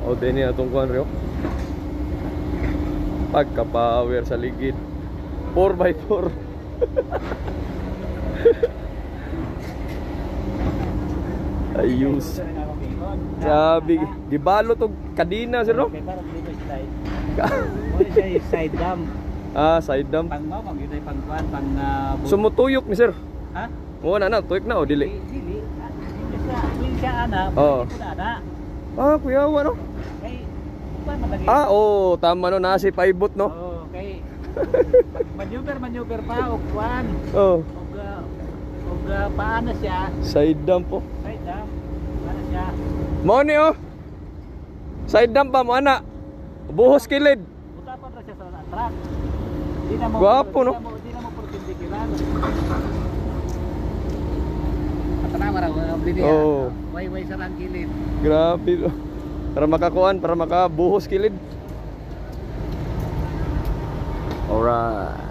O din niya itong kuhan rin. Pagka-power sa ligid 4x4. Ayos. Sabi, gibalo to kadina sir no? Side dam. Ah, side dam. Pang mo, pang yun pang kuhan, pang sumutuyok ni sir. ha? Oo na, tuyok na o dili. Dili. Dili siya ana, Oo. dili po ana. Ah, kuyawa no? Kay kuhan madagi. Ah, oo, tama no, nasi paibot no? Oo, kay maneuver pa og kuhan. Oh, Og paano siya? side dam po. Side dam. Paano siya? Mo ni oh. Side dam pa mo ana. Buhos kilid. Utapan ra siya sa truck. Di na mo Gwapo, no? Di na mo perpendikular. Tanawa ra bili. Oo. Way sa lang kilid. Grabe. Para makakuan, para makabuhos kilid. Alright.